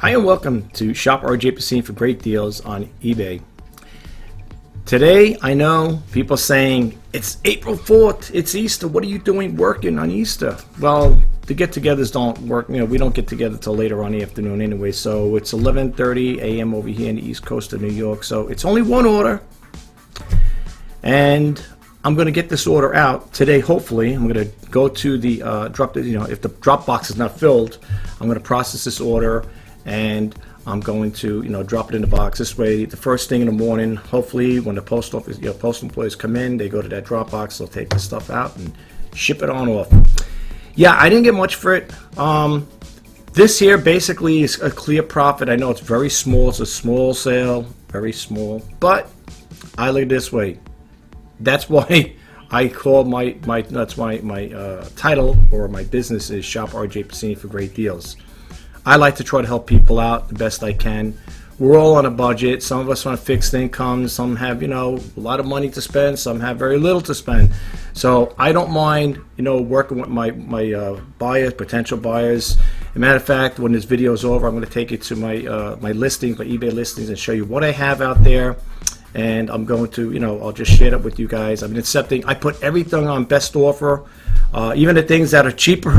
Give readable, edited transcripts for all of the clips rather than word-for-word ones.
Hi and welcome to Shop RJ Pasini for great deals on eBay. Today, I know people saying, it's April 4th, it's Easter, what are you doing working on Easter? Well, the get-togethers don't work, we don't get together till later on in the afternoon anyway, so it's 11:30 a.m. over here in the East Coast of New York, so it's only one order, and I'm going to get this order out today, hopefully. I'm going to go to the, if the drop box is not filled, I'm going to process this order, and I'm going to, drop it in the box. This way, the first thing in the morning, hopefully, when the post office, postal employees come in, they go to that drop box, they'll take the stuff out and ship it on off. Yeah, I didn't get much for it. This here basically is a clear profit. I know it's very small. It's a small sale, very small. But I look at it this way. That's why I call my title or my business is Shop RJ Pasini for great deals. I like to try to help people out the best I can. We're all on a budget. Some of us on fixed income. Some have, a lot of money to spend. Some have very little to spend. So I don't mind, working with my buyers, potential buyers. As a matter of fact, when this video is over, I'm going to take you to my listings, my eBay listings, and show you what I have out there. And I'm going to, I'll just share it with you guys. I'm accepting. I put everything on best offer. Even the things that are cheaper,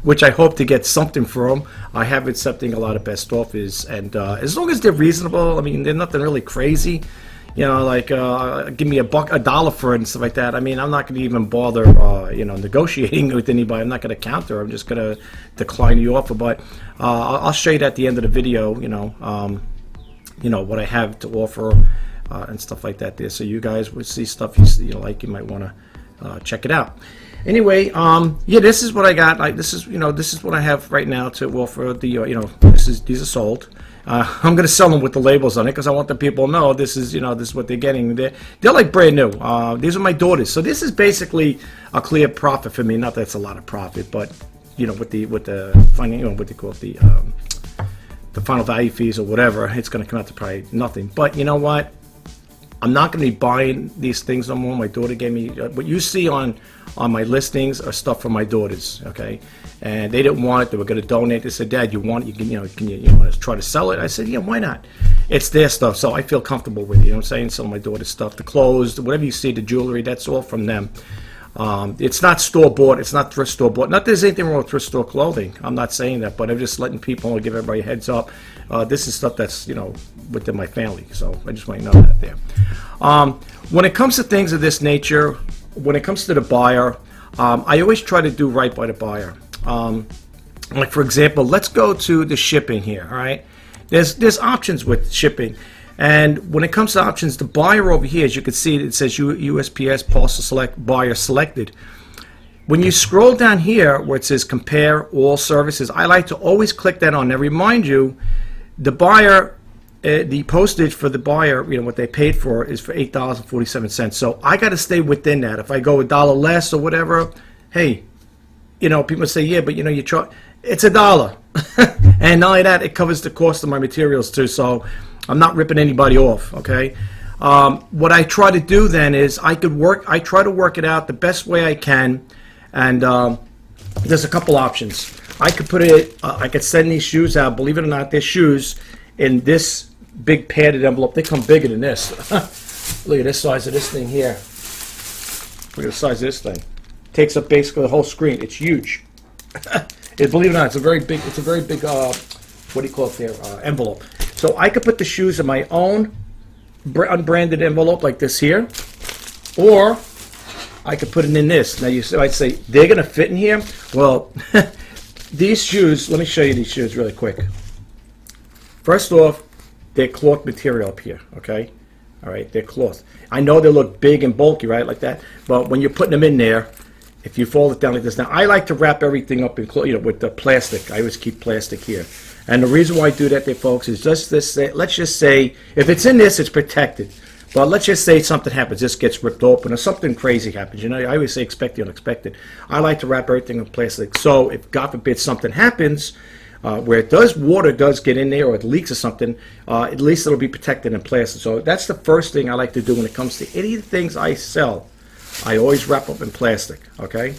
which I hope to get something from, I have accepting a lot of best offers, and as long as they're reasonable, they're nothing really crazy, like give me $1 for it and stuff like that. I'm not going to even bother, negotiating with anybody. I'm not going to counter. I'm just going to decline the offer. But I'll show you at the end of the video, what I have to offer and stuff like that there. So you guys will see stuff you like. You might want to check it out. Anyway, yeah, this is what I got. This is what I have right now to offer. These are sold. I'm going to sell them with the labels on it because I want the people to know this is what they're getting. They're like brand new. These are my daughters, so this is basically a clear profit for me. Not that it's a lot of profit, but with the final, what they call it, the final value fees or whatever, it's going to come out to probably nothing. But you know what? I'm not going to be buying these things no more. My daughter gave me what you see on my listings are stuff from my daughters, okay? And they didn't want it. They were going to donate. They said, "Dad, you want it? Can you want to try to sell it?" I said, "Yeah, why not? It's their stuff, so I feel comfortable with it." You know what I'm saying? Some of my daughter's stuff, the clothes, whatever you see, the jewelry, that's all from them. It's not store bought. It's not thrift store bought. Not that there's anything wrong with thrift store clothing. I'm not saying that, but I'm just letting people give everybody a heads up. This is stuff that's within my family, so I just want you to know that there. When it comes to things of this nature, when it comes to the buyer, I always try to do right by the buyer. Like for example, let's go to the shipping here. All right, there's options with shipping. And when it comes to options, the buyer over here, as you can see, it says USPS Parcel Select Buyer Selected. When you scroll down here where it says Compare All Services, I like to always click that on. Now remind you, the buyer, the postage for the buyer, what they paid for is for $8.47. So I got to stay within that. If I go $1 less or whatever, hey, people say, yeah, but you charge. It's $1, and not only that, it covers the cost of my materials too. So I'm not ripping anybody off, okay? What I try to do then is I try to work it out the best way I can, and there's a couple options. I could put it, I could send these shoes out, believe it or not, they're shoes in this big padded envelope. They come bigger than this. Look at this size of this thing here. Look at the size of this thing. Takes up basically the whole screen. It's huge. Believe it or not, it's a very big, what do you call it there, envelope. So I could put the shoes in my own unbranded envelope like this here, or I could put it in this. Now you might say, they're going to fit in here? Well, these shoes, let me show you these shoes really quick. First off, they're cloth material up here, okay? All right, they're cloth. I know they look big and bulky, right, like that, but when you're putting them in there, if you fold it down like this, now I like to wrap everything up in with the plastic. I always keep plastic here. And the reason why I do that there, folks, is just this. Let's just say, if it's in this, it's protected. But let's just say something happens. This gets ripped open or something crazy happens. I always say expect the unexpected. I like to wrap everything in plastic. So if, God forbid, something happens where water does get in there or it leaks or something, at least it'll be protected in plastic. So that's the first thing I like to do when it comes to any of the things I sell. I always wrap up in plastic, okay?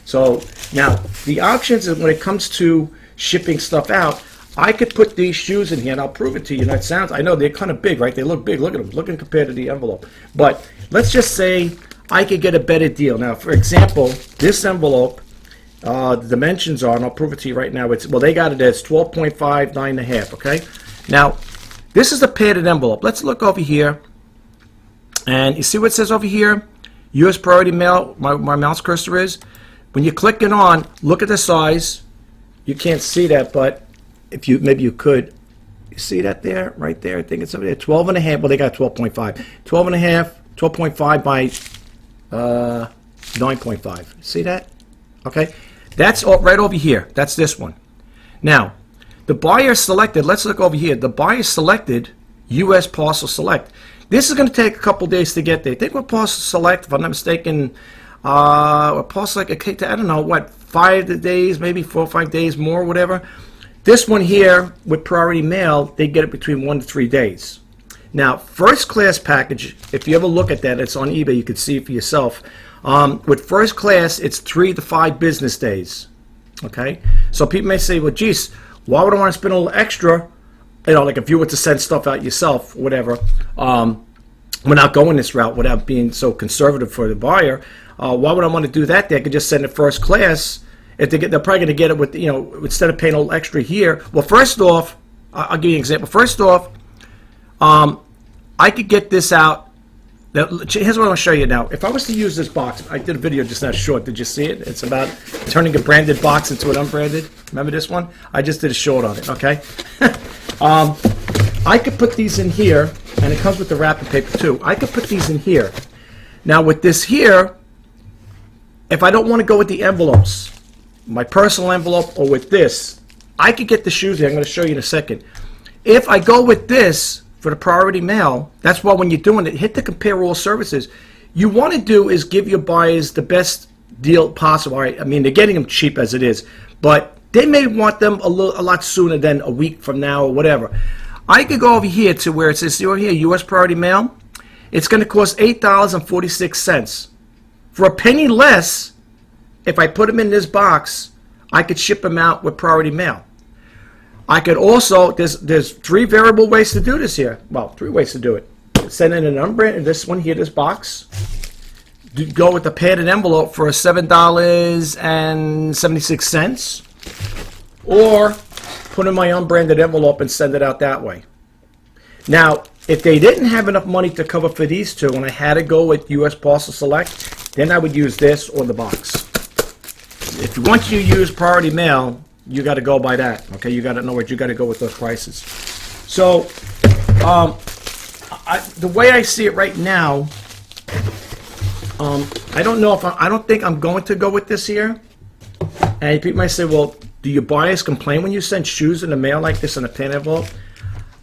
So now the options when it comes to shipping stuff out, I could put these shoes in here, and I'll prove it to you. That sounds, I know they're kind of big, right? They look big. Look at them. Look at them compared to the envelope. But let's just say I could get a better deal. Now, for example, this envelope, the dimensions are, and I'll prove it to you right now. Well, they got it as 12.5, 9.5, okay? Now, this is a padded envelope. Let's look over here. And you see what it says over here? U.S. Priority Mail, my mouse cursor is. When you click it on, look at the size. You can't see that, but if you, maybe you could. You see that there? Right there. I think it's over there. 12.5. Well, they got 12.5. 12.5, 12.5 by 9.5. See that? Okay. That's right over here. That's this one. Now, the buyer selected, let's look over here. The buyer selected U.S. Parcel Select. This is going to take a couple days to get there. I think with Parcel Select, if I'm not mistaken, Parcel Select, I don't know, what, 5 days, maybe 4 or 5 days more, whatever. This one here, with Priority Mail, they get it between 1 to 3 days. Now, first class package, if you ever look at that, it's on eBay, you can see it for yourself. With first class, it's 3 to 5 business days. Okay? So people may say, well, geez, why would I want to spend a little extra? You know, like if you were to send stuff out yourself, whatever, without going this route, without being so conservative for the buyer, why would I want to do that? They could just send it first class. If they're probably going to get it with, you know, instead of paying a little extra here. Well, first off, I'll give you an example. First off, I could get this out. Now, here's what I'm going to show you now. If I was to use this box, I did a video just not short. Did you see it? It's about turning a branded box into an unbranded. Remember this one? I just did a short on it, okay? I could put these in here, and it comes with the wrapping paper too. I could put these in here. Now, with this here, if I don't want to go with the envelopes, my personal envelope, or with this, I could get the shoes here. I'm going to show you in a second. If I go with this for the Priority Mail, that's why when you're doing it, hit the compare all services. You want to do is give your buyers the best deal possible. All right, I mean, they're getting them cheap as it is, but they may want them a lot sooner than a week from now or whatever. I could go over here to where it says, see over here, U.S. Priority Mail. It's going to cost $8.46. For a penny less, if I put them in this box, I could ship them out with Priority Mail. I could also, there's 3 variable ways to do this here. Well, 3 ways to do it. Send in an unbranded, this one here, this box. Go with the padded envelope for $7.76. Or put in my unbranded envelope and send it out that way. Now, if they didn't have enough money to cover for these two, and I had to go with U.S. Parcel Select, then I would use this or the box. If you want to use Priority Mail, you got to go by that. Okay, you got to know what you got to go with those prices. So, the way I see it right now, I don't know if I don't think I'm going to go with this here. And people might say, well, do your buyers complain when you send shoes in the mail like this in a pen envelope?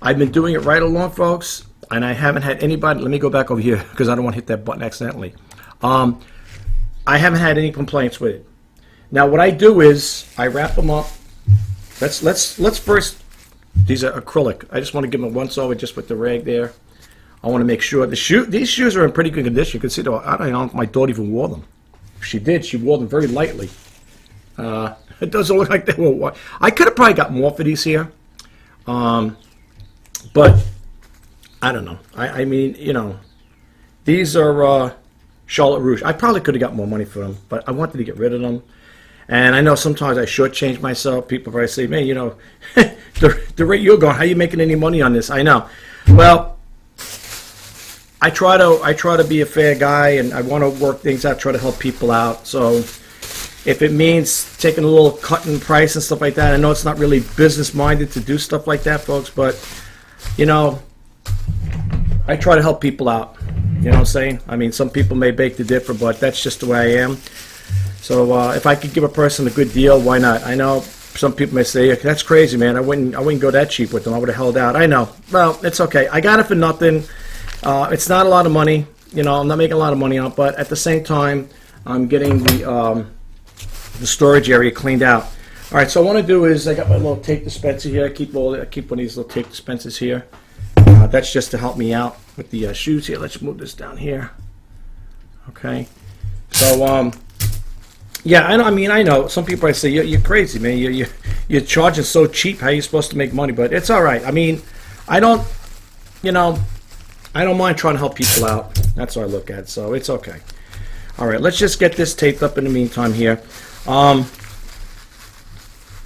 I've been doing it right along, folks, and I haven't had anybody. Let me go back over here because I don't want to hit that button accidentally. I haven't had any complaints with it. Now what I do is I wrap them up. Let's first. These are acrylic. I just want to give them a once over just with the rag there. I want to make sure these shoes are in pretty good condition. You can see, I don't know if my daughter even wore them. If she did, she wore them very lightly. It doesn't look like they were. I could have probably got more for these here, but I don't know. I mean, you know, these are Charlotte Rouge. I probably could have got more money for them, but I wanted to get rid of them. And I know sometimes I shortchange myself. People probably say, man, you know, the rate you're going, how are you making any money on this? I know. Well, I try to be a fair guy, and I want to work things out, try to help people out. So if it means taking a little cut in price and stuff like that, I know it's not really business-minded to do stuff like that, folks, but, you know, I try to help people out. You know what I'm saying? I mean, some people may beg to differ, but that's just the way I am. So if I could give a person a good deal, why not? I know some people may say, that's crazy, man. I wouldn't go that cheap with them. I would have held out. I know. Well, it's okay. I got it for nothing. It's not a lot of money. You know, I'm not making a lot of money on it, but at the same time, I'm getting the storage area cleaned out. All right, so what I want to do is I got my little tape dispenser here. I keep one of these little tape dispensers here. That's just to help me out with the shoes here. Let's move this down here. Okay. So, yeah, I know. I mean, I know some people. I say you're crazy, man. you're charging so cheap. How are you supposed to make money? But it's all right. I mean, I don't, you know, I don't mind trying to help people out. That's what I look at. So it's okay. All right, let's just get this taped up in the meantime here.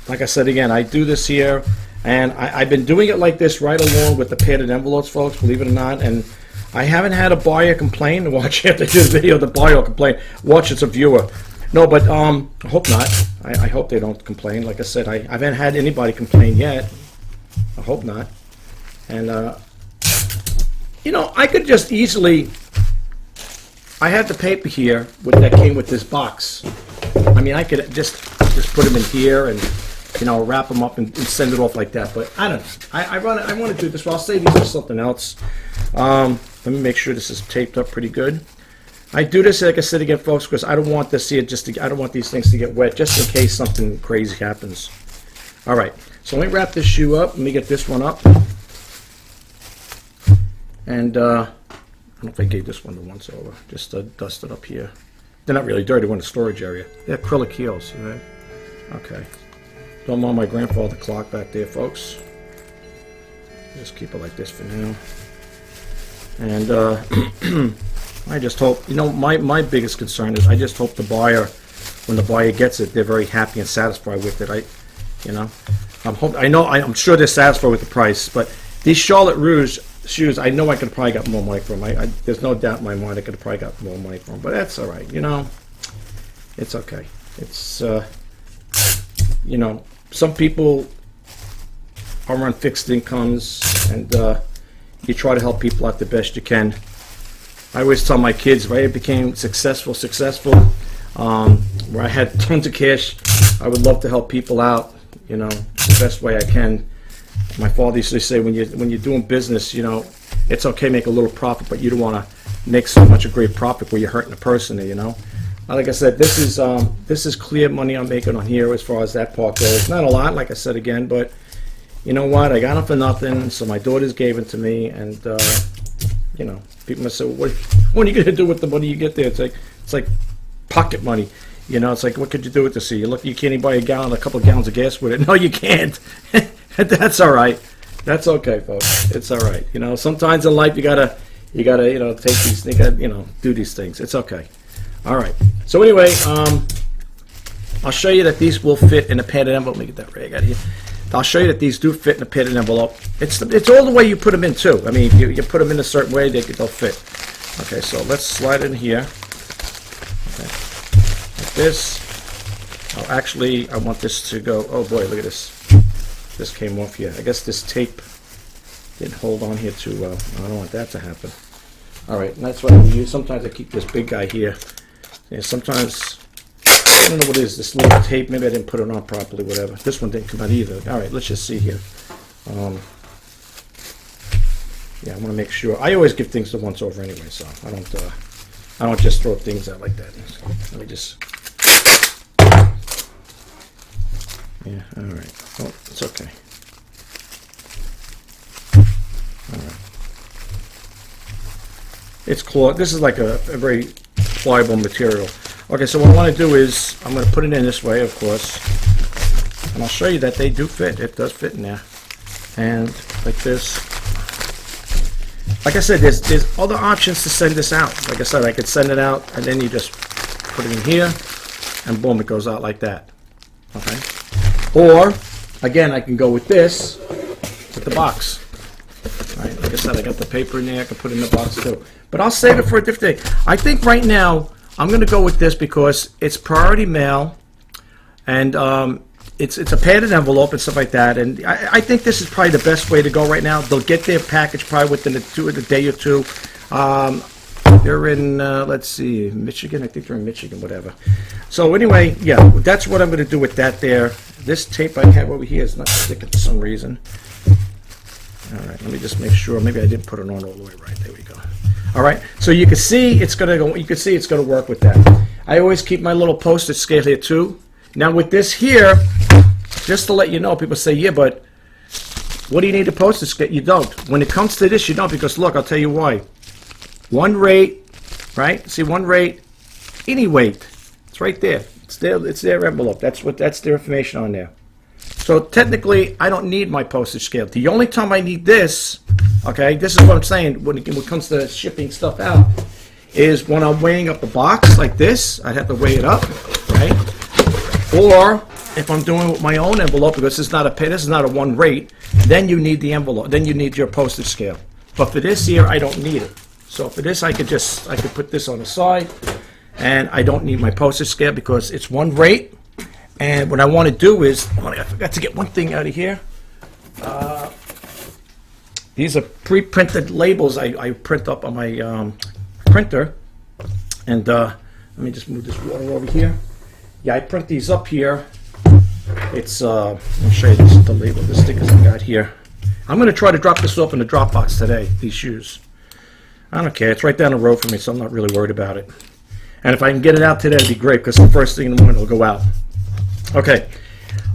Like I said again, I do this here, and I've been doing it like this right along with the padded envelopes, folks, believe it or not. And I haven't had a buyer complain. Watch after this video, the buyer will complain. Watch, it's a viewer. No, but I hope not. I hope they don't complain. Like I said, I haven't had anybody complain yet. I hope not. And, you know, I could just easily... I had the paper here that came with this box. I mean, I could just put them in here and, you know, wrap them up and send it off like that. But I don't know. I want to do this. Well, I'll save these for something else. Let me make sure this is taped up pretty good. I do this, like I said again, folks, because I don't want this here I don't want these things to get wet, just in case something crazy happens. All right. So let me wrap this shoe up. Let me get this one up. And I don't know if I gave this one the once over. Just dust it up here. They're not really dirty. We're in the storage area. They're acrylic heels. Right? Okay. Don't mind my grandfather clock back there, folks. Just keep it like this for now. And I just hope, you know, my biggest concern is I just hope the buyer, when the buyer gets it, they're very happy and satisfied with it. I'm sure they're satisfied with the price, but these Charlotte Rouge shoes, I know I could have probably got more money for them. There's no doubt in my mind I could have probably got more money for them, but that's all right. You know, it's okay. It's, you know, some people are on fixed incomes, and you try to help people out the best you can. I always tell my kids, if I became successful, where I had tons of cash, I would love to help people out, you know, the best way I can. My father used to say, when you're doing business, you know, it's okay to make a little profit, but you don't want to make so much a great profit where you're hurting the person, you know. Like I said, this is clear money I'm making on here as far as that part goes. Not a lot, like I said again, but you know what? I got them for nothing, so my daughters gave it to me, and you know, people must say, well, what are you going to do with the money you get there? It's like pocket money. You know, it's like, what could you do with this? You look, you can't even buy a couple of gallons of gas with it. No, you can't. That's all right. That's okay, folks. It's all right. You know, sometimes in life you gotta, you know, take these, you know, do these things. It's okay. All right. So anyway, I'll show you that these will fit in a padded envelope. Let me get that rag out of here. I'll show you that these do fit in a padded envelope. It's all the way you put them in too. I mean, you put them in a certain way, they'll fit. Okay, so let's slide it in here. Okay, like this. Oh, actually, I want this to go. Oh boy, look at this. This came off here. I guess this tape didn't hold on here too well. I don't want that to happen. All right, and that's what I use. Sometimes I keep this big guy here. Yeah, sometimes. I don't know what it is, this little tape, maybe I didn't put it on properly, whatever. This one didn't come out either. All right, let's just see here. Yeah, I want to make sure. I always give things the once over anyway, so I don't just throw things out like that. So let me just. Yeah, all right. Oh, it's okay. All right. It's cloth. This is like a very pliable material. Okay, so what I want to do is I'm going to put it in this way, of course, and I'll show you that they do fit. It does fit in there, and like this. Like I said, there's other options to send this out. Like I said, I could send it out, and then you just put it in here, and boom, it goes out like that. Okay. Or again, I can go with this, with the box. All right. Like I said, I got the paper in there. I can put it in the box too. But I'll save it for a different day. I think right now I'm going to go with this because it's priority mail, and it's a padded envelope and stuff like that. And I think this is probably the best way to go right now. They'll get their package probably within a day or two. They're in, let's see, Michigan. I think they're in Michigan, whatever. So anyway, yeah, that's what I'm going to do with that there. This tape I have over here is not sticking for some reason. All right, let me just make sure. Maybe I didn't put it on all the way right. There we go. All right, so you can see it's going to go. You can see it's going to work with that. I always keep my little postage scale here too. Now with this here, just to let you know, people say, yeah, but what do you need a postage scale? You don't. When it comes to this, you don't, because look, I'll tell you why. One rate, right? See, one rate, any weight. It's right there. It's their envelope. That's their information on there. So technically, I don't need my postage scale. The only time I need this, okay, this is what I'm saying when it comes to shipping stuff out, is when I'm weighing up the box like this. I'd have to weigh it up, right? Or if I'm doing it with my own envelope, because this is not a one rate, then you need the envelope. Then you need your postage scale. But for this here, I don't need it. So for this, I could put this on the side, and I don't need my postage scale because it's one rate. And what I want to do is, I forgot to get one thing out of here. These are pre-printed labels I print up on my printer. And let me just move this water over here. Yeah, I print these up here. It's, let me show you the label, the stickers I got here. I'm going to try to drop this off in the drop box today, these shoes. I don't care. It's right down the road from me, so I'm not really worried about it. And if I can get it out today, it'd be great, because the first thing in the morning it'll go out. Okay,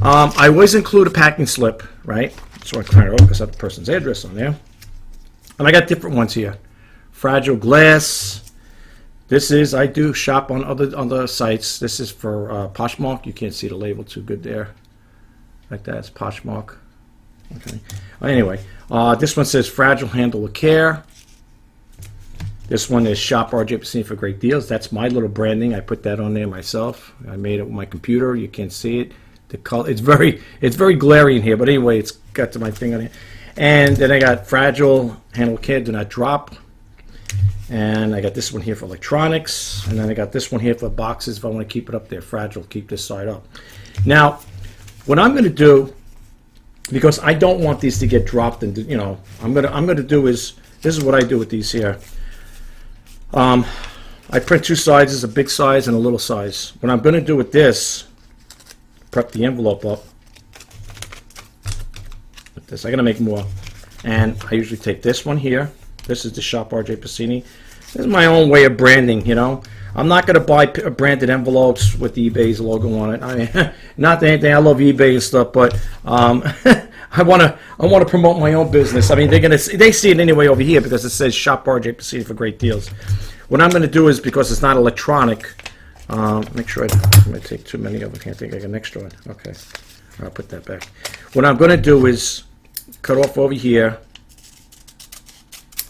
I always include a packing slip, right? So I turn it over because I have the person's address on there. And I got different ones here. Fragile glass. This is, I do shop on other sites. This is for Poshmark. You can't see the label too good there. Like that, it's Poshmark. Okay. Anyway, this one says fragile handle with care. This one is Shop RJ Pasini for great deals. That's my little branding. I put that on there myself. I made it with my computer. You can't see it. The color, it's very glary in here, but anyway, it's got my thing on it. And then I got fragile handle care, do not drop. And I got this one here for electronics. And then I got this one here for boxes if I want to keep it up there. Fragile, keep this side up. Now, what I'm going to do, because I don't want these to get dropped, and I'm gonna do is, this is what I do with these here. I print two sizes, a big size and a little size. What I'm going to do with this, prep the envelope up with this. I'm going to make more. And I usually take this one here. This is the Shop RJ Pasini. This is my own way of branding, I'm not going to buy branded envelopes with eBay's logo on it. I mean, not anything. I love eBay and stuff, but I want to promote my own business. I mean, they see it anyway over here because it says Shop RJ Pasini for great deals. What I'm going to do is, because it's not electronic, make sure I'm going to take too many of them. I can't think I got an extra one. Okay, I'll put that back. What I'm going to do is cut off over here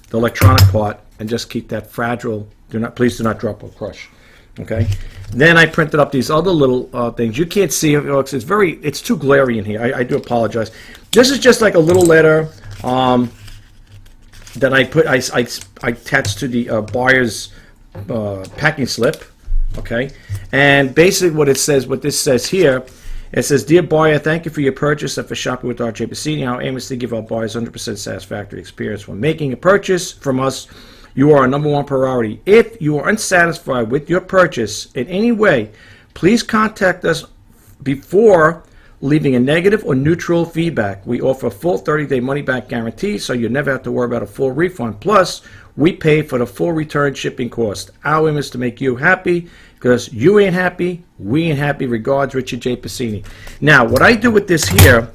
the electronic part and just keep that fragile. Please do not drop or crush. Okay. Then I printed up these other little things. You can't see it. It's too glary in here. I do apologize. This is just like a little letter that I attached to the buyer's packing slip. Okay. And basically what this says here, it says, "Dear buyer, thank you for your purchase and for shopping with RJ Pasini. Our aim is to give our buyers 100% satisfactory experience when making a purchase from us. You are our #1 priority. If you are unsatisfied with your purchase in any way, please contact us before leaving a negative or neutral feedback. We offer a full 30-day money-back guarantee, so you never have to worry about a full refund. Plus, we pay for the full return shipping cost. Our aim is to make you happy, because you ain't happy, we ain't happy. Regards, Richard J. Pasini." Now, what I do with this here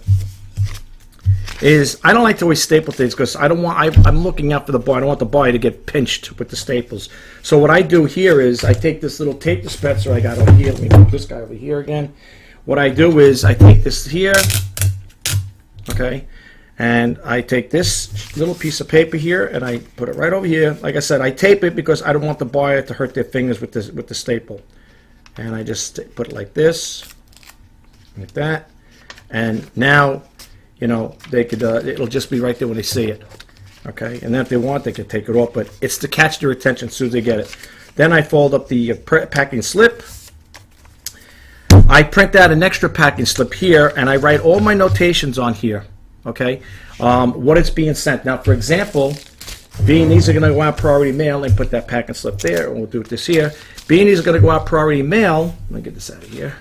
is I don't like to always staple things because I'm looking out for the buyer. I don't want the buyer to get pinched with the staples. So what I do here is I take this little tape dispenser I got over here. Let me put this guy over here again. What I do is I take this here, okay, and I take this little piece of paper here and I put it right over here. Like I said, I tape it because I don't want the buyer to hurt their fingers with the staple. And I just put it like this, like that, and now, they could, it'll just be right there when they see it. Okay, and then if they want, they can take it off, but it's to catch their attention as soon as they get it. Then I fold up the packing slip. I print out an extra packing slip here, and I write all my notations on here. Okay, what it's being sent. Now, for example, being these are going to go out priority mail, and put that packing slip there, and we'll do this here. Being these are going to go out priority mail, let me get this out of here.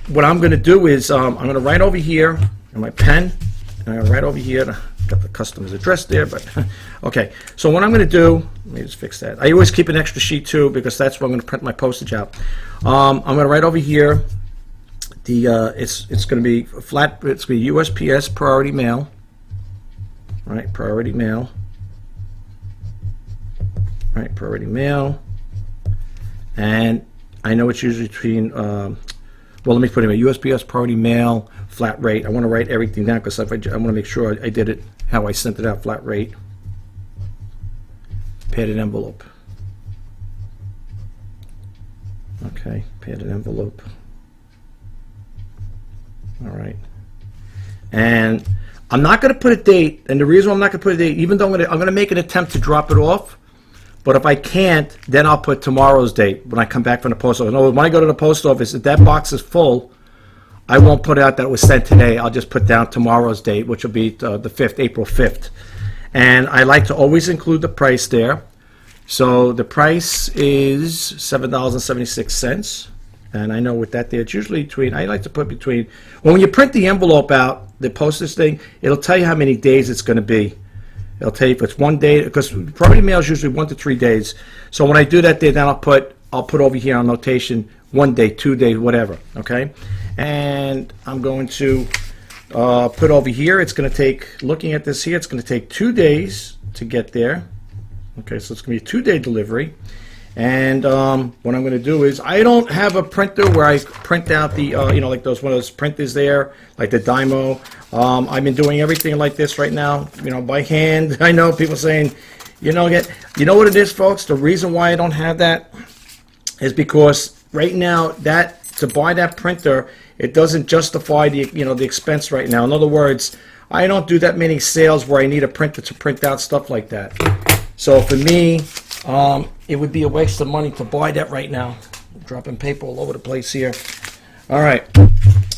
What I'm going to do is I'm going to write over here in my pen, and I'm going to write over here. Got the customer's address there, but okay. So what I'm going to do, let me just fix that. I always keep an extra sheet too because that's where I'm going to print my postage out. I'm going to write over here. It's going to be flat. It's going to be USPS priority mail. Right, priority mail. Right, priority mail. And I know it's usually between. well, let me put it in USPS priority mail, flat rate. I want to write everything down because I want to make sure I did it how I sent it out, flat rate. Padded envelope. Okay, padded envelope. All right. And I'm not going to put a date, and the reason I'm not going to put a date, even though I'm going to make an attempt to drop it off, but if I can't, then I'll put tomorrow's date when I come back from the post office. No, when I go to the post office, if that box is full, I won't put out that it was sent today. I'll just put down tomorrow's date, which will be the 5th, April 5th. And I like to always include the price there. So the price is $7.76. And I know with that there, it's usually between, I like to put between, well, when you print the envelope out, the postage thing, it'll tell you how many days it's going to be. It'll tell you if it's 1 day, because priority mail is usually 1 to 3 days. So when I do that there, then I'll put over here on notation 1 day, 2 days, whatever, okay? And I'm going to put over here, it's going to take, looking at this here, it's going to take 2 days to get there. Okay, so it's going to be a 2-day delivery. And what I'm going to do is, I don't have a printer where I print out the, like one of those printers there, like the Dymo. I've been doing everything like this right now, by hand. I know people saying, you know what it is, folks? The reason why I don't have that is because right now, to buy that printer, it doesn't justify the, the expense right now. In other words, I don't do that many sales where I need a printer to print out stuff like that. So for me, it would be a waste of money to buy that right now. I'm dropping paper all over the place here. All right.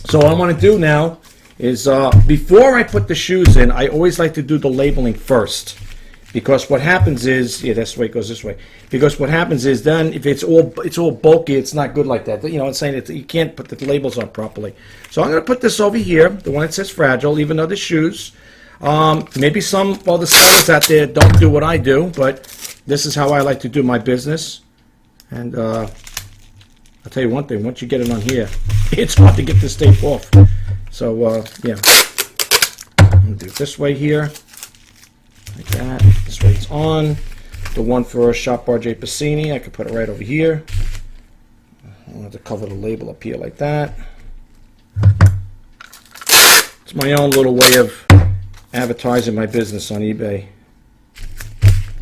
So what I want to do now is before I put the shoes in, I always like to do the labeling first. Because what happens is, yeah, that's the way it goes this way. Because what happens is then if it's all bulky, it's not good like that. It's saying that you can't put the labels on properly. So I'm going to put this over here, the one that says fragile, even though the shoes. Maybe some other sellers out there don't do what I do, but this is how I like to do my business. And I'll tell you one thing, once you get it on here, it's hard to get this tape off. So, yeah. I'm going to do it this way here. Like that. This way it's on. The one for Shop RJ Pasini, I could put it right over here. I'll have to cover the label up here like that. It's my own little way of advertising my business on eBay.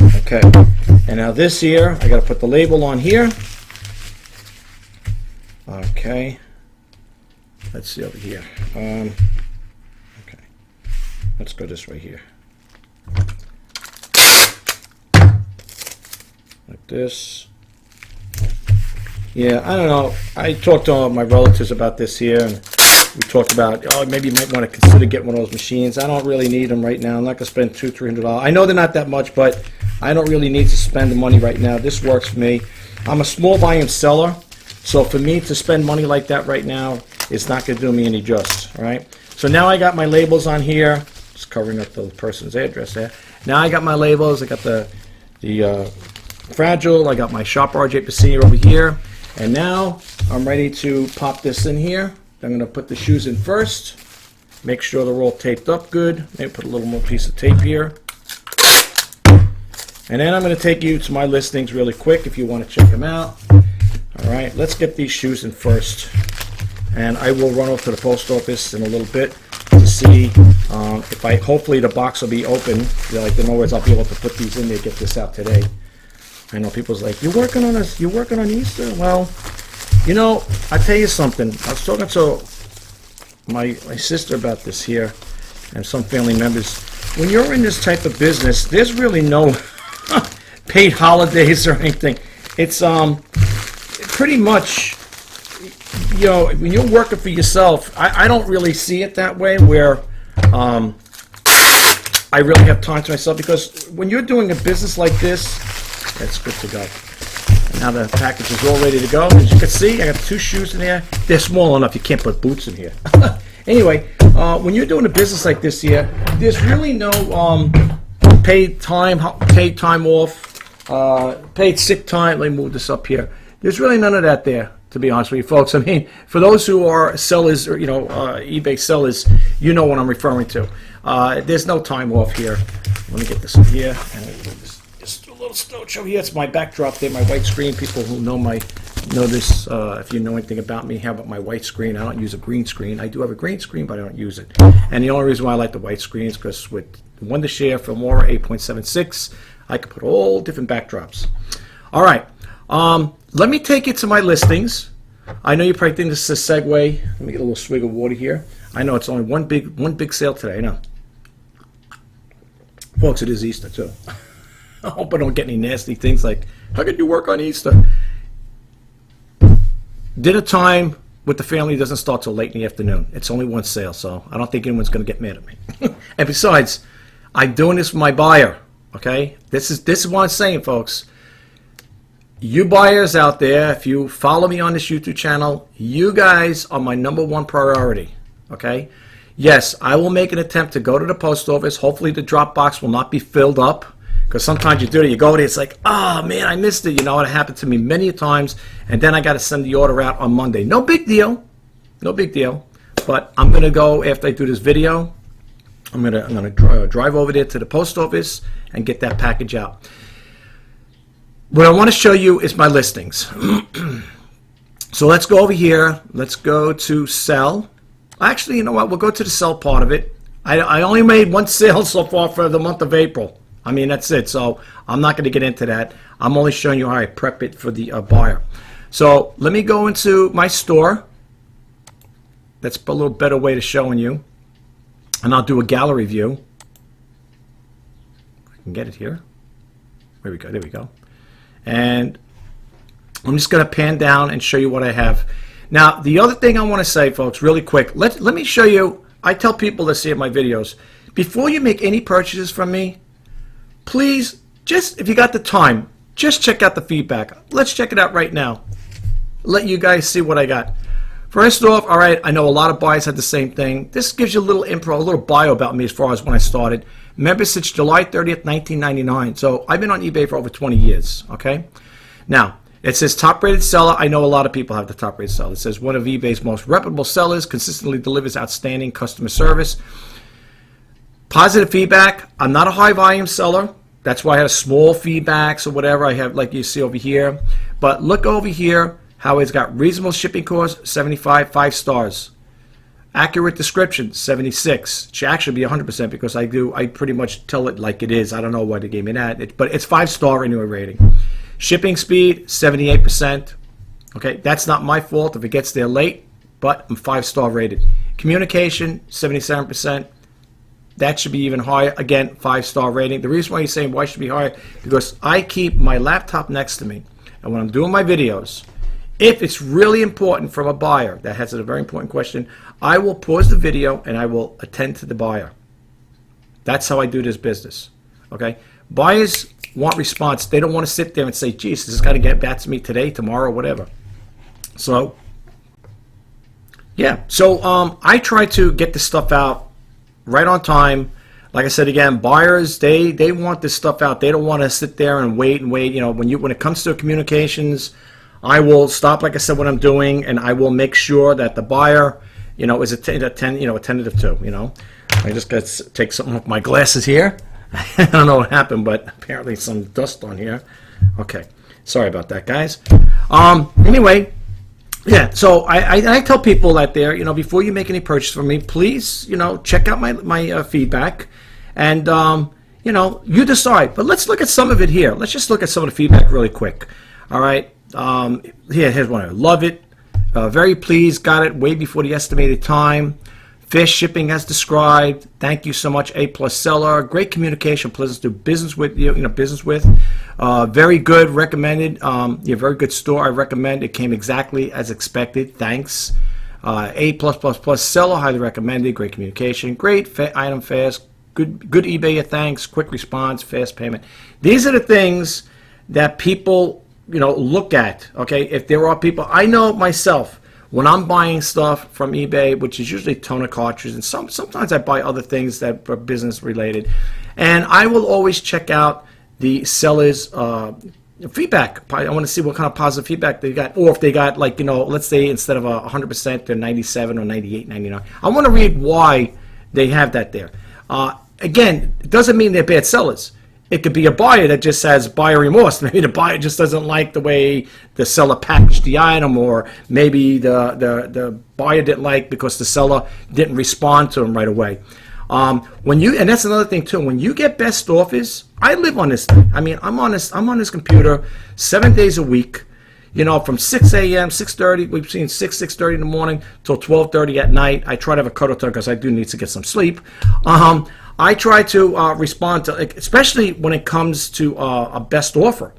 Okay, and now this here, I got to put the label on here. Okay, let's see over here. Okay, let's go this way here. Like this. Yeah, I don't know. I talked to all my relatives about this here, and we talked about, maybe you might want to consider getting one of those machines. I don't really need them right now. I'm not going to spend $200-300. I know they're not that much, but I don't really need to spend the money right now. This works for me. I'm a small volume seller, so for me to spend money like that right now, it's not going to do me any just, all right? So now I got my labels on here. Just covering up the person's address there. Now I got my labels. I got the fragile. I got my Shop RJ Pasini over here. And now I'm ready to pop this in here. I'm going to put the shoes in first. Make sure they're all taped up good. Maybe put a little more piece of tape here. And then I'm going to take you to my listings really quick if you want to check them out. All right, let's get these shoes in first. And I will run off to the post office in a little bit to see if hopefully the box will be open. Like, in other words, I'll be able to put these in there, get this out today. I know people's like, you're working on Easter? Well, I tell you something. I was talking to my sister about this here and some family members. When you're in this type of business, there's really no paid holidays or anything. It's pretty much, when you're working for yourself, I don't really see it that way where I really have time to myself, because when you're doing a business like this, that's good to go. And now the package is all ready to go. As you can see, I got 2 shoes in there. They're small enough you can't put boots in here. Anyway, when you're doing a business like this here, there's really no paid time off, paid sick time. Let me move this up here. There's really none of that there, to be honest with you, folks. I mean, for those who are sellers, or eBay sellers, you know what I'm referring to. There's no time off here. Let me get this in here, and I'll move this just a little stove show here. It's my backdrop there, my white screen. People who know this, if you know anything about me, how about my white screen? I don't use a green screen. I do have a green screen, but I don't use it. And the only reason why I like the white screen is because with the Wondershare Filmora 8.76, I can put all different backdrops. All right, let me take you to my listings. I know you probably think this is a segue. Let me get a little swig of water here. I know it's only one big sale today. I know, folks. It is Easter too. I hope I don't get any nasty things like, "How could you work on Easter?" Dinner time with the family doesn't start till late in the afternoon. It's only one sale, so I don't think anyone's going to get mad at me. And besides, I'm doing this for my buyer. Okay, this is what I'm saying, folks. You buyers out there, if you follow me on this YouTube channel, you guys are my #1 priority, okay? Yes, I will make an attempt to go to the post office. Hopefully the drop box will not be filled up, because sometimes you do it, you go there, it's like, oh man, I missed it. You know, it happened to me many times, and then I got to send the order out on Monday. No big deal, no big deal. But I'm gonna go after I do this video. I'm gonna drive over there to the post office and get that package out. What I want to show you is my listings. So let's go over here. Let's go to sell. Actually, you know what? We'll go to the sell part of it. I only made one sale so far for the month of April. I mean, that's it. So I'm not going to get into that. I'm only showing you how I prep it for the buyer. So let me go into my store. That's a little better way to showing you. And I'll do a gallery view. I can get it here. There we go. There we go. And I'm just going to pan down and show you what I have. Now, the other thing I want to say, folks, really quick, let me show you. I tell people that see my videos, before you make any purchases from me, please, just if you got the time, just check out the feedback. Let's check it out right now. Let you guys see what I got. First off, all right, I know a lot of buyers had the same thing. This gives you a little intro, a little bio about me as far as when I started. Remember, since July 30th, 1999. So I've been on eBay for over 20 years, okay? Now, it says top-rated seller. I know a lot of people have the top-rated seller. It says one of eBay's most reputable sellers, consistently delivers outstanding customer service. Positive feedback. I'm not a high-volume seller. That's why I have small feedbacks or whatever I have, like you see over here. But look over here, how it's got reasonable shipping costs, 75, 5 stars. Accurate description, 76. Should actually be 100% because I pretty much tell it like it is. I don't know why they gave me that, but it's 5-star anyway rating. Shipping speed, 78%. Okay, that's not my fault if it gets there late, but I'm 5-star rated. Communication, 77%. That should be even higher. Again, 5-star rating. The reason why you're saying why should it be higher, because I keep my laptop next to me, and when I'm doing my videos, if it's really important from a buyer that has a very important question, I will pause the video and I will attend to the buyer. That's how I do this business. Okay? Buyers want response. They don't want to sit there and say, geez, this has got to get back to me today, tomorrow, whatever. So, yeah. So I try to get this stuff out right on time. Like I said again, buyers, they want this stuff out. They don't want to sit there and wait and wait. You know, when it comes to communications, I will stop, like I said, what I'm doing, and I will make sure that the buyer, you know, is attentive to. You know, I just got to take something off my glasses here. I don't know what happened, but apparently some dust on here. Okay, sorry about that, guys. Anyway, yeah. So I tell people that there, you know, before you make any purchase from me, please, you know, check out my feedback, and you know, you decide. But let's look at some of it here. Let's just look at some of the feedback really quick. All right. Here's one. I love it. Very pleased. Got it way before the estimated time. Fast shipping as described. Thank you so much. A+ seller. Great communication. Pleasant to do business with. Business with. Very good. Recommended. Very good store. I recommend. It came exactly as expected. Thanks. A+++ seller. Highly recommended. Great communication. Great item. Fast. Good eBay. Thanks. Quick response. Fast payment. These are the things that people, you know, look at. Okay, if there are people, I know myself when I'm buying stuff from eBay, which is usually toner cartridges, and sometimes I buy other things that are business related, and I will always check out the seller's feedback. I want to see what kind of positive feedback they got, or if they got, like, you know, let's say instead of 100%, they're 97 or 98, 99. I want to read why they have that there. Again, it doesn't mean they're bad sellers. It could be a buyer that just has buyer remorse. Maybe the buyer just doesn't like the way the seller packaged the item, or maybe the buyer didn't like because the seller didn't respond to him right away. And that's another thing too. When you get best offers, I live on this thing. I mean, I'm on this computer 7 days a week. You know, from 6 a.m., 6:30, we've seen 6:30 in the morning till 12:30 at night. I try to have a cuddle time because I do need to get some sleep. I try to respond to, especially when it comes to a best offer.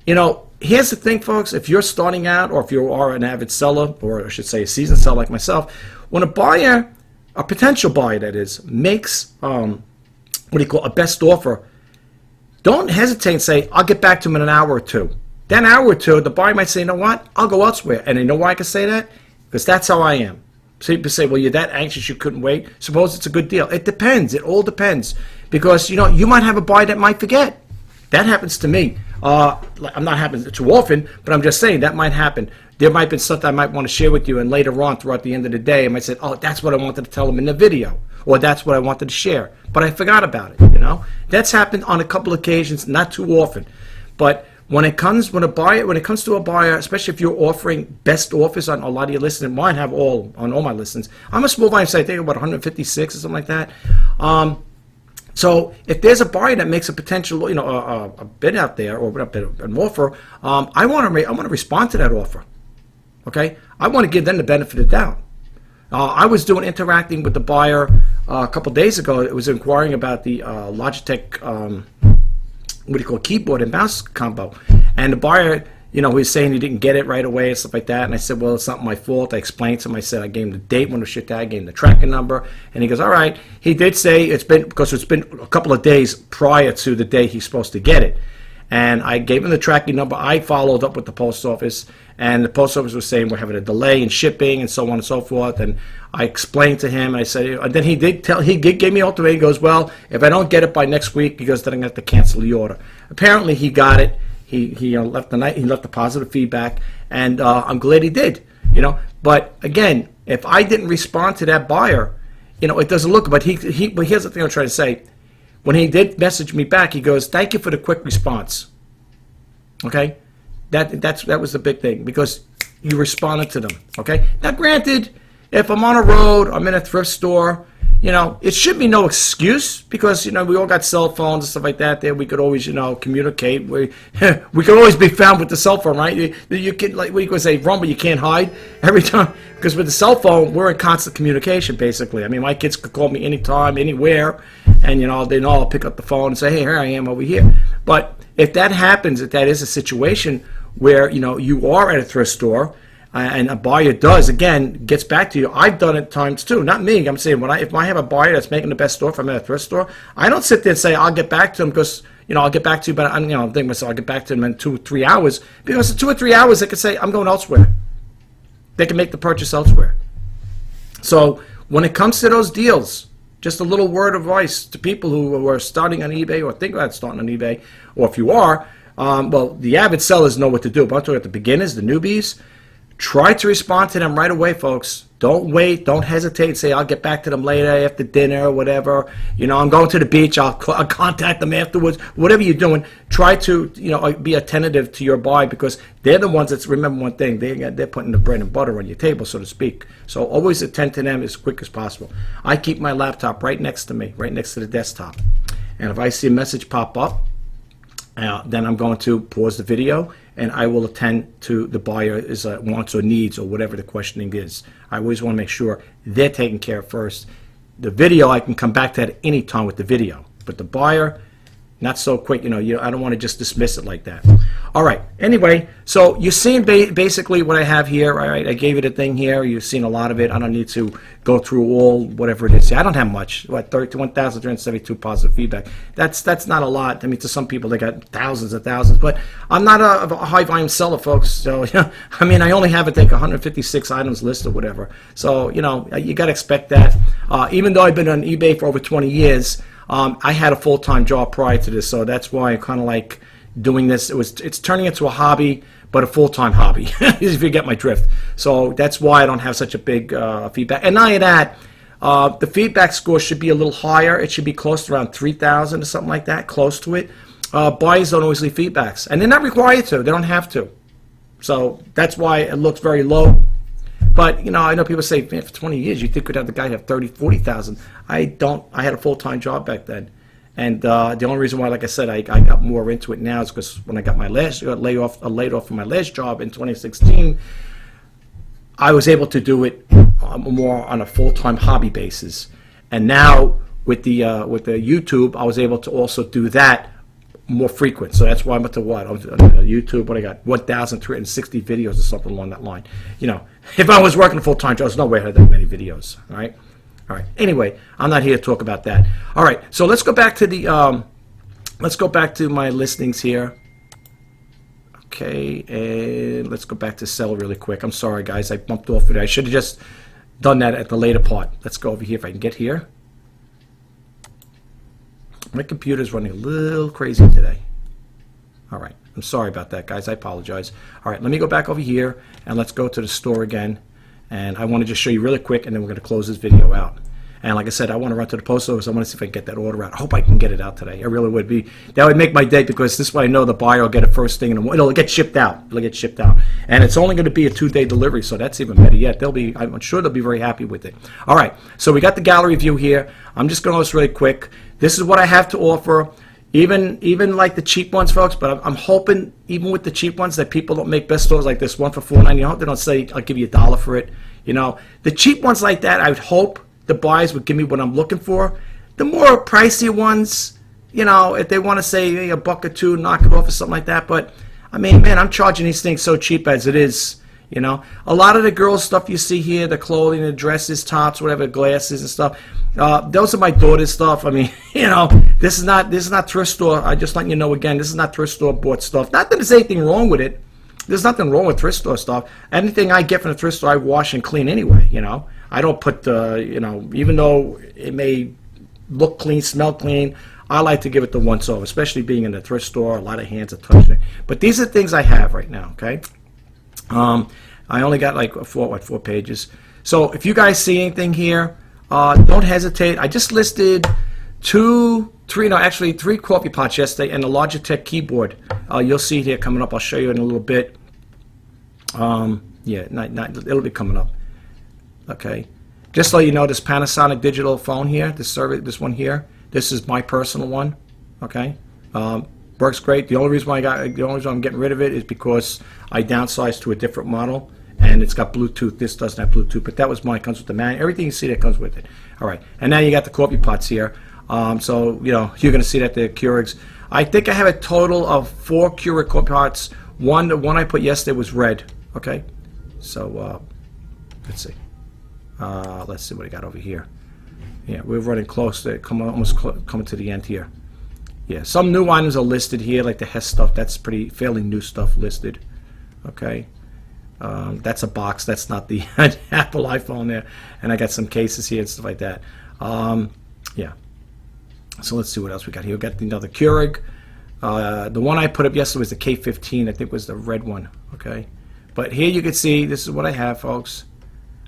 You know, here's the thing, folks. If you're starting out, or if you are an avid seller, or I should say a seasoned seller like myself, when a buyer, a potential buyer that is, makes a best offer, don't hesitate and say, I'll get back to him in an hour or two. That hour or two, the buyer might say, you know what, I'll go elsewhere. And you know why I can say that? Because that's how I am. So people say, well, you're that anxious you couldn't wait. Suppose it's a good deal. It depends. It all depends. Because, you know, you might have a buyer that might forget. That happens to me. I'm not happening too often, but I'm just saying that might happen. There might be something I might want to share with you, and later on, throughout the end of the day, I might say, oh, that's what I wanted to tell them in the video, or that's what I wanted to share. But I forgot about it, you know. That's happened on a couple of occasions, not too often. But when it comes to a buyer, especially if you're offering best offers on a lot of your listings, mine have on all my listings. I'm a small volume site, I think about 156 or something like that. So if there's a buyer that makes a potential, you know, a bid out there, or an offer, I want to respond to that offer. Okay, I want to give them the benefit of the doubt. I was interacting with the buyer a couple days ago. It was inquiring about the Logitech. Keyboard and mouse combo, and the buyer, you know, he was saying he didn't get it right away and stuff like that, and I said, well, it's not my fault. I explained to him. I said I gave him the date when it was shipped out, I gave him the tracking number, and he goes, all right. He did say it's been a couple of days prior to the day he's supposed to get it, and I gave him the tracking number. I followed up with the post office, and the post office was saying we're having a delay in shipping and so on and so forth, and I explained to him, and I said, and then he gave me ultimatum. He goes, well, if I don't get it by next week, he goes, then I'm going to have to cancel the order. Apparently he got it. He left the positive feedback, and I'm glad he did, you know. But again, if I didn't respond to that buyer, you know, it doesn't look, but here's the thing I'm trying to say. When he did message me back, he goes, thank you for the quick response. Okay? That was the big thing, because you responded to them. Okay? Now granted, if I'm on a road, I'm in a thrift store, you know, it should be no excuse, because, you know, we all got cell phones and stuff like that there. We could always, you know, communicate. We could always be found with the cell phone, right? You can, like, we could say, run, but you can't hide every time. Because with the cell phone, we're in constant communication, basically. I mean, my kids could call me anytime, anywhere, and, you know, they know I'll pick up the phone and say, hey, here I am over here. But if that happens, if that is a situation where, you know, you are at a thrift store, and a buyer gets back to you. I've done it times too. Not me. I'm saying if I have a buyer that's making the best offer, I'm at a thrift store, I don't sit there and say I'll get back to them, because, you know, I'll get back to you, but I'm thinking myself, I'll get back to them in 2 or 3 hours, because in 2 or 3 hours they could say I'm going elsewhere. They can make the purchase elsewhere. So when it comes to those deals, just a little word of advice to people who are starting on eBay or think about starting on eBay, or if you are, well, the avid sellers know what to do. But I'm talking about the beginners, the newbies. Try to respond to them right away, folks. Don't wait. Don't hesitate. Say, I'll get back to them later after dinner or whatever. You know, I'm going to the beach. I'll contact them afterwards. Whatever you're doing, try to, you know, be attentive to your buyer, because they're the ones that, remember one thing, they're putting the bread and butter on your table, so to speak. So always attend to them as quick as possible. I keep my laptop right next to me, right next to the desktop. And if I see a message pop up, then I'm going to pause the video, and I will attend to the buyer's wants or needs, or whatever the questioning is. I always want to make sure they're taken care of first. The video, I can come back to that at any time with the video. But the buyer, not so quick. You know, I don't want to just dismiss it like that. All right. Anyway, so you're seeing basically what I have here. All right. I gave it a thing here. You've seen a lot of it. I don't need to go through all whatever it is. I don't have much. What, 1,372 positive feedback. That's not a lot. I mean, to some people, they got thousands and thousands. But I'm not a high volume seller, folks. So, you know, I mean, I only have, I think, 156 items listed or whatever. So, you know, you got to expect that. Even though I've been on eBay for over 20 years, I had a full-time job prior to this, so that's why I'm kind of like doing this. It's turning into a hobby, but a full-time hobby, if you get my drift. So that's why I don't have such a big feedback. And not only that, The feedback score should be a little higher. It should be close to around 3,000 or something like that, close to it. Buyers don't always leave feedbacks, and they're not required to. They don't have to. So that's why it looks very low. But, you know, I know people say, man, for 20 years, you think we'd have the guy have 30, 40,000. I don't. I had a full-time job back then. And the only reason why, like I said, I got more into it now is because when I got my laid off from my last job in 2016, I was able to do it more on a full-time hobby basis. And now with the YouTube, I was able to also do that more frequent. So that's why I'm up to what? On YouTube, what I got? 1,360 videos or something along that line. You know, if I was working a full-time job, there's no way I had that many videos, all right? All right. Anyway, I'm not here to talk about that. All right. So let's go back to the let's go back to my listings here. Okay, and let's go back to sell really quick. I'm sorry, guys. I bumped off it. I should have just done that at the later part. Let's go over here if I can get here. My computer's running a little crazy today. All right. I'm sorry about that, guys. I apologize. All right. Let me go back over here, and let's go to the store again. And I want to just show you really quick, and then we're going to close this video out. And like I said, I want to run to the post office. I want to see if I can get that order out. I hope I can get it out today. I really would be. That would make my day, because this way I know the buyer will get it first thing in the morning. It'll get shipped out. It'll get shipped out. And it's only going to be a 2-day delivery, so that's even better yet. I'm sure they'll be very happy with it. All right, so we got the gallery view here. I'm just going to list really quick. This is what I have to offer. Even like the cheap ones, folks, but I'm hoping even with the cheap ones that people don't make best stores like this one for $4.99. I hope they don't say I'll give you $1 for it. You know, the cheap ones like that, I would hope the buyers would give me what I'm looking for. The more pricey ones, you know, if they want to say, hey, $1 or $2, knock it off or something like that. But I mean, man, I'm charging these things so cheap as it is. You know, a lot of the girls' stuff you see here, the clothing, the dresses, tops, whatever, glasses and stuff. Those are my daughter's stuff. I mean, you know, this is not thrift store. I just let you know again, this is not thrift store bought stuff. Not that there's anything wrong with it. There's nothing wrong with thrift store stuff. Anything I get from the thrift store, I wash and clean anyway. You know, I don't put you know, even though it may look clean, smell clean, I like to give it the once over. Especially being in the thrift store, a lot of hands are touching it. But these are things I have right now. Okay. I only got like four pages. So if you guys see anything here, don't hesitate. I just listed three coffee pots yesterday and a Logitech keyboard. You'll see it here coming up. I'll show you in a little bit. Yeah, it'll be coming up. Okay. Just so you know, this Panasonic digital phone here, this one here, this is my personal one. Okay. Works great. The only reason I'm getting rid of it is because I downsized to a different model, and it's got Bluetooth. This doesn't have Bluetooth, but that was mine. It comes with the manual. Everything you see that comes with it. All right, and now you got the coffee pots here. So you know you're going to see that the Keurigs. I think I have a total of 4 Keurig coffee pots. The one I put yesterday was red. Okay, so let's see. Let's see what I got over here. Yeah, we're running close to almost coming to the end here. Yeah, some new items are listed here, like the Hess stuff. That's fairly new stuff listed. Okay, that's a box. That's not the Apple iPhone there. And I got some cases here and stuff like that. Yeah. So let's see what else we got here. We got another Keurig. The one I put up yesterday was the K15. I think was the red one. Okay, but here you can see this is what I have, folks.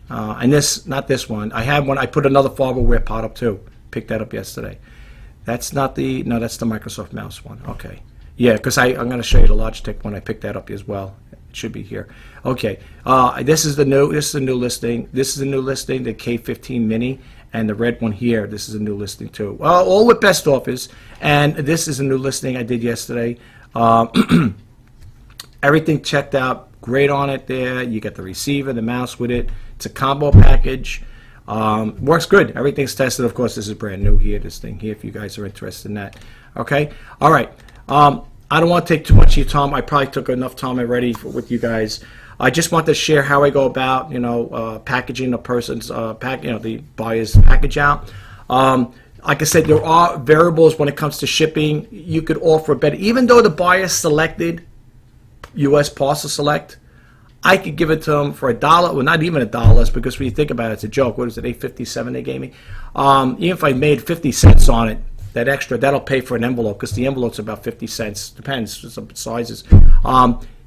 And this, not this one. I have one. I put another Farberware pot up too. Picked that up yesterday. That's not the, no, that's the Microsoft mouse one. Okay. Yeah, because I'm going to show you the Logitech one. I picked that up as well. It should be here. Okay. This is the new listing. This is the new listing, the K15 Mini, and the red one here. This is a new listing too. All with Best Offers. And this is a new listing I did yesterday. Everything checked out. Great on it there. You get the receiver, the mouse with it. It's a combo package. Works good. Everything's tested. Of course, this is brand new here, this thing here, if you guys are interested in that. Okay? All right. I don't want to take too much of your time. I probably took enough time already with you guys. I just want to share how I go about, packaging a person's, the buyer's package out. Like I said, there are variables when it comes to shipping. You could offer better. Even though the buyer selected U.S. Parcel Select, I could give it to them for $1. Well, not even $1, because when you think about it, it's a joke. What is it, $8.57 they gave me? Even if I made 50 cents on it, that extra, that'll pay for an envelope, because the envelope's about 50 cents. Depends, some sizes.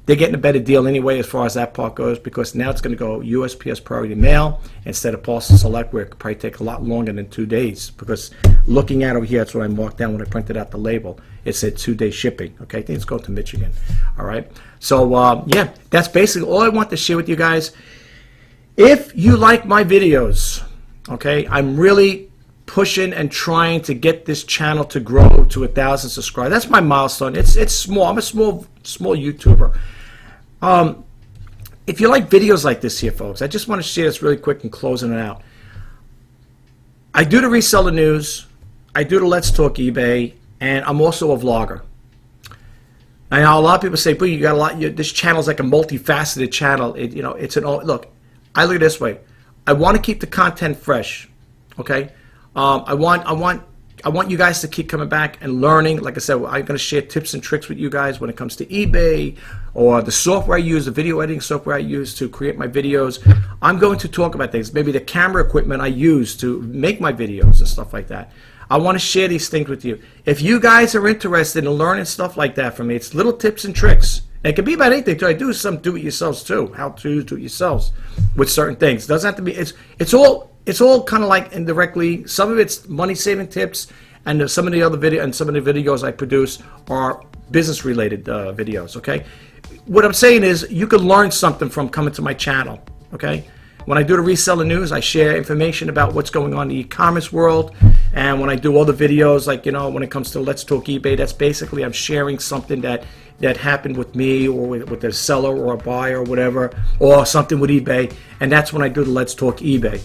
they're getting a better deal anyway as far as that part goes, because now it's going to go USPS Priority Mail instead of Parcel Select, where it could probably take a lot longer than 2 days. Because looking at over here, that's what I marked down when I printed out the label. It said 2-day shipping. Okay, I think it's going to Michigan. All right. So yeah, that's basically all I want to share with you guys. If you like my videos, okay, I'm really pushing and trying to get this channel to grow to 1,000 subscribers. That's my milestone. It's small. I'm a small YouTuber. If you like videos like this here, folks, I just want to share this really quick and closing it out. I do the reseller news, I do the Let's Talk eBay, and I'm also a vlogger. I know a lot of people say, "But you got a lot." This channel is like a multifaceted channel. It's an look. I look at it this way. I want to keep the content fresh. Okay. I want you guys to keep coming back and learning. Like I said, I'm going to share tips and tricks with you guys when it comes to eBay or the software I use, the video editing software I use to create my videos. I'm going to talk about things, maybe the camera equipment I use to make my videos and stuff like that. I want to share these things with you. If you guys are interested in learning stuff like that from me, it's little tips and tricks. And it can be about anything. I do some do-it-yourselves too. How to do it yourselves with certain things. It doesn't have to be. It's all kind of like indirectly. Some of it's money-saving tips, and some of the videos I produce are business-related videos. Okay. What I'm saying is, you can learn something from coming to my channel. Okay. When I do the reseller news, I share information about what's going on in the e-commerce world. And when I do all the videos, like, when it comes to Let's Talk eBay, that's basically I'm sharing something that happened with me or with a seller or a buyer or whatever, or something with eBay. And that's when I do the Let's Talk eBay,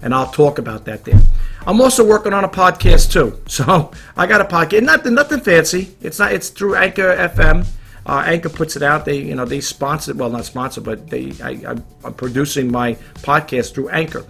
and I'll talk about that there. I'm also working on a podcast too. So I got a podcast, nothing fancy. It's through Anchor FM. Anchor puts it out. They sponsor, well, not sponsor, but I'm producing my podcast through Anchor.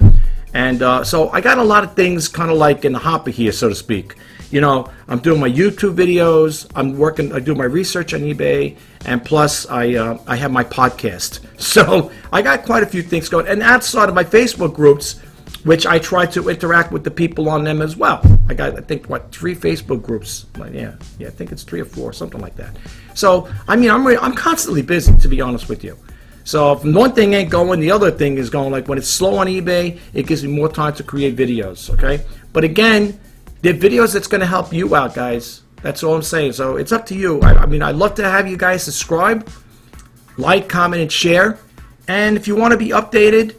And so I got a lot of things kind of like in the hopper here, so to speak. I'm doing my YouTube videos. I do my research on eBay, and plus I have my podcast. So I got quite a few things going. And outside of my Facebook groups, which I try to interact with the people on them as well. I think 3 Facebook groups. Yeah, I think it's 3 or 4, something like that. So I'm constantly busy, to be honest with you. So if one thing ain't going, the other thing is going. Like when it's slow on eBay, it gives me more time to create videos. Okay, but again, they're videos that's going to help you out, guys. That's all I'm saying. So it's up to you. I'd love to have you guys subscribe, like, comment, and share. And if you want to be updated,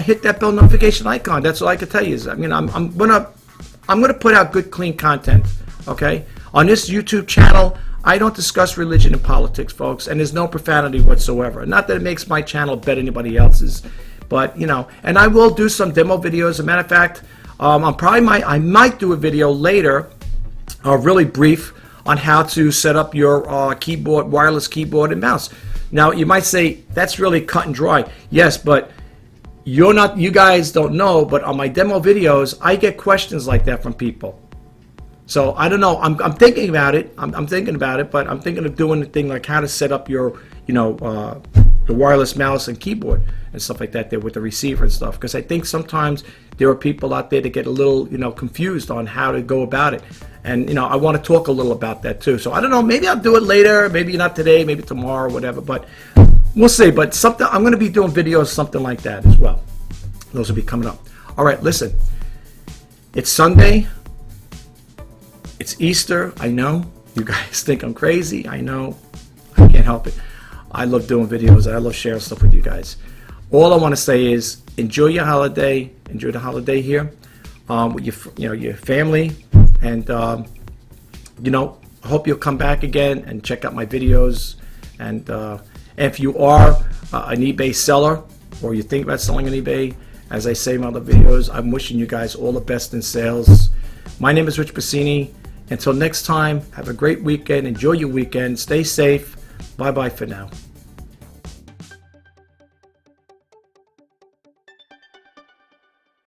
hit that bell notification icon. That's all I can tell you. I'm gonna put out good, clean content. Okay, on this YouTube channel, I don't discuss religion and politics, folks, and there's no profanity whatsoever. Not that it makes my channel better than anybody else's, but and I will do some demo videos. As a matter of fact, I might do a video later, really brief, on how to set up your wireless keyboard and mouse. Now you might say that's really cut and dry. Yes, but you guys don't know, but on my demo videos, I get questions like that from people. So I don't know. I'm thinking about it. I'm thinking about it, but I'm thinking of doing the thing like how to set up your, the wireless mouse and keyboard and stuff like that there with the receiver and stuff. Because I think sometimes there are people out there that get a little, confused on how to go about it. And, I want to talk a little about that too. So I don't know. Maybe I'll do it later. Maybe not today. Maybe tomorrow or whatever. But we'll see. But I'm going to be doing videos, something like that as well. Those will be coming up. All right, listen. It's Sunday. It's Easter. I know. You guys think I'm crazy. I know. I can't help it. I love doing videos. I love sharing stuff with you guys. All I want to say is enjoy your holiday. Enjoy the holiday here with your family. And, I hope you'll come back again and check out my videos. And if you are an eBay seller or you think about selling on eBay, as I say in my other videos, I'm wishing you guys all the best in sales. My name is Rich Pasini. Until next time, have a great weekend. Enjoy your weekend. Stay safe. Bye-bye for now.